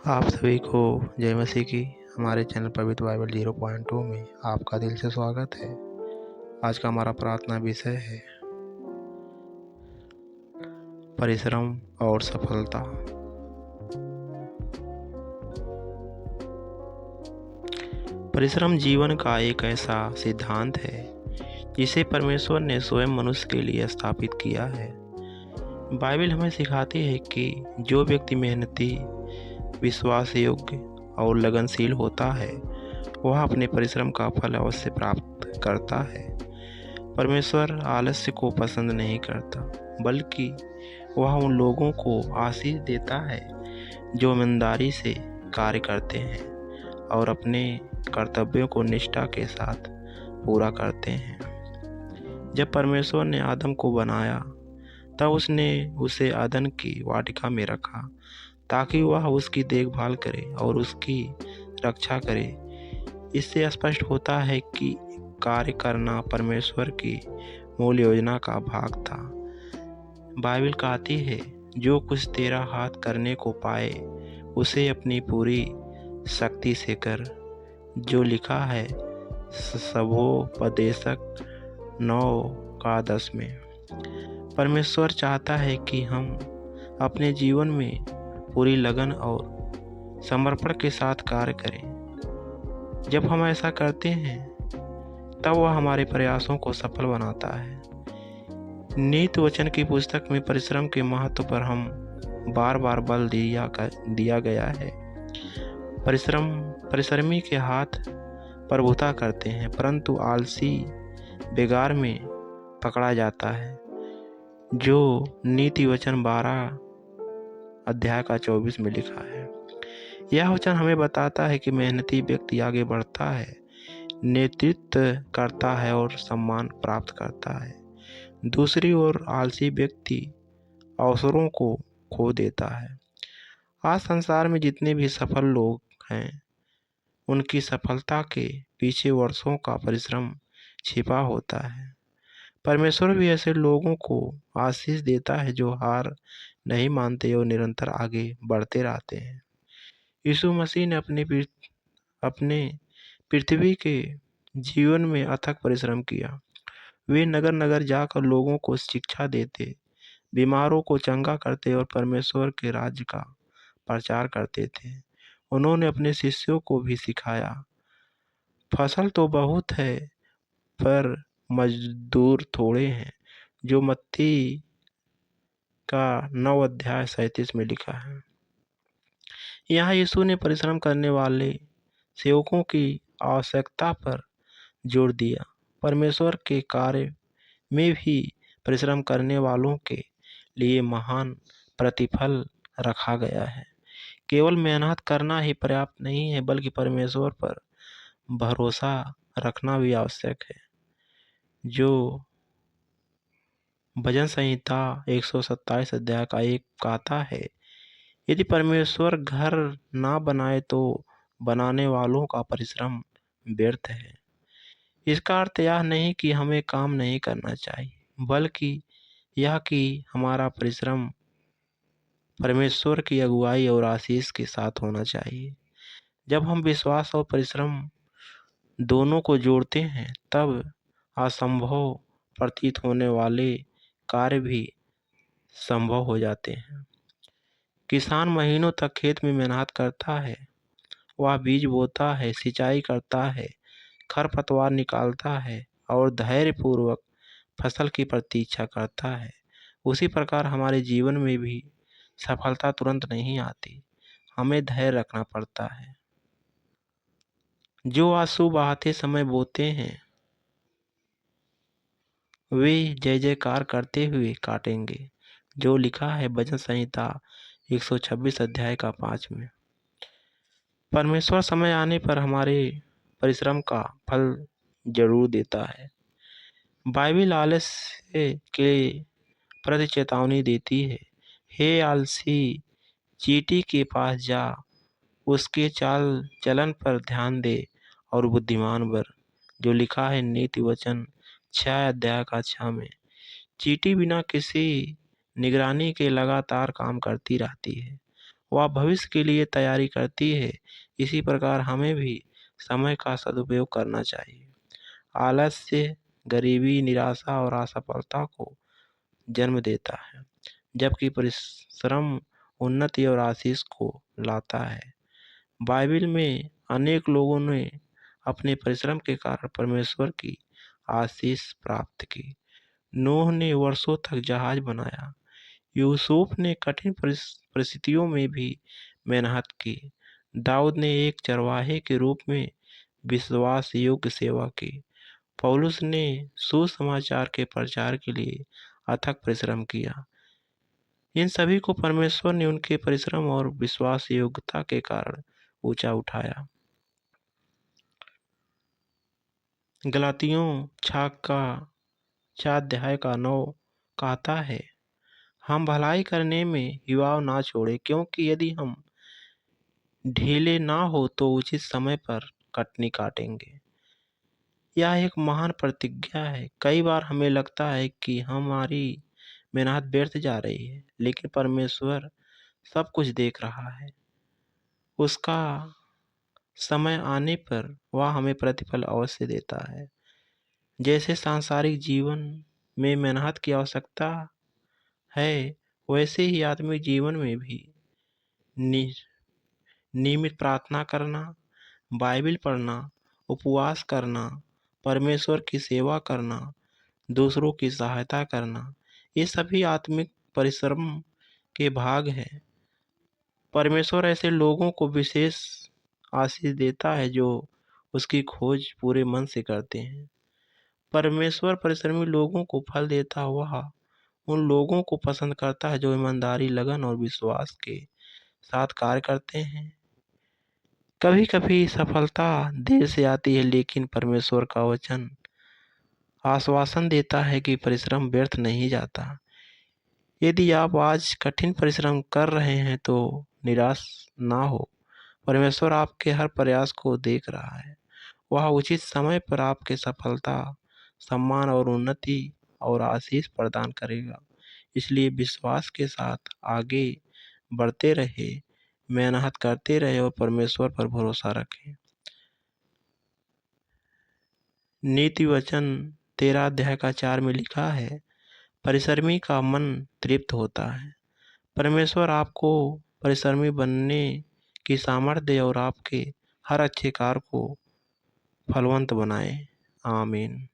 आप सभी को जय मसीह की। हमारे चैनल पवित्र बाइबल 0.2 में आपका दिल से स्वागत है। आज का हमारा प्रार्थना विषय है परिश्रम और सफलता। परिश्रम जीवन का एक ऐसा सिद्धांत है जिसे परमेश्वर ने स्वयं मनुष्य के लिए स्थापित किया है। बाइबल हमें सिखाती है कि जो व्यक्ति मेहनती, विश्वास योग्य और लगनशील होता है वह अपने परिश्रम का फल अवश्य प्राप्त करता है। परमेश्वर आलस्य को पसंद नहीं करता, बल्कि वह उन लोगों को आशीष देता है जो ईमानदारी से कार्य करते हैं और अपने कर्तव्यों को निष्ठा के साथ पूरा करते हैं। जब परमेश्वर ने आदम को बनाया तब उसने उसे अदन की वाटिका में रखा ताकि वह उसकी देखभाल करे और उसकी रक्षा करे। इससे स्पष्ट होता है कि कार्य करना परमेश्वर की मूल योजना का भाग था। बाइबल कहती है, जो कुछ तेरा हाथ करने को पाए उसे अपनी पूरी शक्ति से कर, जो लिखा है सबोपदेशक 9:10 में। परमेश्वर चाहता है कि हम अपने जीवन में पूरी लगन और समर्पण के साथ कार्य करें। जब हम ऐसा करते हैं तब वह हमारे प्रयासों को सफल बनाता है। नीति वचन की पुस्तक में परिश्रम के महत्व पर हम बार बार बल दिया गया है। परिश्रमी के हाथ प्रभुता करते हैं, परंतु आलसी बेगार में पकड़ा जाता है, जो नीति वचन 12:24 में लिखा है। यह वचन हमें बताता है कि मेहनती व्यक्ति आगे बढ़ता है, नेतृत्व करता है और सम्मान प्राप्त करता है। दूसरी ओर आलसी व्यक्ति अवसरों को खो देता है। आज संसार में जितने भी सफल लोग हैं, उनकी सफलता के पीछे वर्षों का परिश्रम छिपा होता है। परमेश्वर भी ऐसे लोगों को आशीष देता है जो हार नहीं मानते और निरंतर आगे बढ़ते रहते हैं। यीशु मसीह ने अपने पृथ्वी के जीवन में अथक परिश्रम किया। वे नगर नगर जाकर लोगों को शिक्षा देते, बीमारों को चंगा करते और परमेश्वर के राज्य का प्रचार करते थे। उन्होंने अपने शिष्यों को भी सिखाया, फसल तो बहुत है पर मजदूर थोड़े हैं, जो मत्ती का 9:37 में लिखा है। यहाँ यीशु ने परिश्रम करने वाले सेवकों की आवश्यकता पर जोर दिया। परमेश्वर के कार्य में भी परिश्रम करने वालों के लिए महान प्रतिफल रखा गया है। केवल मेहनत करना ही पर्याप्त नहीं है, बल्कि परमेश्वर पर भरोसा रखना भी आवश्यक है। जो भजन संहिता 127 अध्याय का 1 कहता है, यदि परमेश्वर घर ना बनाए तो बनाने वालों का परिश्रम व्यर्थ है। इसका अर्थ यह नहीं कि हमें काम नहीं करना चाहिए, बल्कि यह कि हमारा परिश्रम परमेश्वर की अगुवाई और आशीष के साथ होना चाहिए। जब हम विश्वास और परिश्रम दोनों को जोड़ते हैं, तब असंभव प्रतीत होने वाले कार्य भी संभव हो जाते हैं। किसान महीनों तक खेत में मेहनत करता है। वह बीज बोता है, सिंचाई करता है, खरपतवार निकालता है और धैर्यपूर्वक फसल की प्रतीक्षा करता है। उसी प्रकार हमारे जीवन में भी सफलता तुरंत नहीं आती, हमें धैर्य रखना पड़ता है। जो आंसू बहाते समय बोते हैं, वे जय जयकार करते हुए काटेंगे, जो लिखा है भजन संहिता 126 अध्याय का 5 में। परमेश्वर समय आने पर हमारे परिश्रम का फल जरूर देता है। बाइबल आलस्य के प्रति चेतावनी देती है, हे आलसी, चींटी के पास जा, उसके चाल चलन पर ध्यान दे और बुद्धिमान बन, जो लिखा है नीति वचन 6 अध्याय का 6 में। चींटी बिना किसी निगरानी के लगातार काम करती रहती है। वह भविष्य के लिए तैयारी करती है। इसी प्रकार हमें भी समय का सदुपयोग करना चाहिए। आलस्य गरीबी, निराशा और असफलता को जन्म देता है, जबकि परिश्रम उन्नति और आशीष को लाता है। बाइबिल में अनेक लोगों ने अपने परिश्रम के कारण परमेश्वर की आशीष प्राप्त की। नूह ने वर्षों तक जहाज बनाया। यूसुफ ने कठिन परिस्थितियों में भी मेहनत की। दाऊद ने एक चरवाहे के रूप में विश्वास योग्य सेवा की। पौलुस ने सुसमाचार के प्रचार के लिए अथक परिश्रम किया। इन सभी को परमेश्वर ने उनके परिश्रम और विश्वास योग्यता के कारण ऊंचा उठाया। गलातियों 4:9 कहता है, हम भलाई करने में युवाव ना छोड़े, क्योंकि यदि हम ढीले ना हो तो उचित समय पर कटनी काटेंगे। यह एक महान प्रतिज्ञा है। कई बार हमें लगता है कि हमारी मेहनत व्यर्थ जा रही है, लेकिन परमेश्वर सब कुछ देख रहा है। उसका समय आने पर वह हमें प्रतिफल अवश्य देता है। जैसे सांसारिक जीवन में मेहनत की आवश्यकता है, वैसे ही आत्मिक जीवन में भी नियमित प्रार्थना करना, बाइबिल पढ़ना, उपवास करना, परमेश्वर की सेवा करना, दूसरों की सहायता करना, ये सभी आत्मिक परिश्रम के भाग हैं। परमेश्वर ऐसे लोगों को विशेष आशीष देता है जो उसकी खोज पूरे मन से करते हैं। परमेश्वर परिश्रमी लोगों को फल देता हुआ उन लोगों को पसंद करता है जो ईमानदारी, लगन और विश्वास के साथ कार्य करते हैं। कभी कभी सफलता देर से आती है, लेकिन परमेश्वर का वचन आश्वासन देता है कि परिश्रम व्यर्थ नहीं जाता। यदि आप आज कठिन परिश्रम कर रहे हैं तो निराश ना हो। परमेश्वर आपके हर प्रयास को देख रहा है। वह उचित समय पर आपके सफलता, सम्मान और उन्नति और आशीष प्रदान करेगा। इसलिए विश्वास के साथ आगे बढ़ते रहे, मेहनत करते रहे और परमेश्वर पर भरोसा रखें। नीति वचन 13:4 में लिखा है, परिश्रमी का मन तृप्त होता है। परमेश्वर आपको परिश्रमी बनने की सामर्थ्य दे और आपके हर अच्छे कार्य को फलवंत बनाए। आमीन।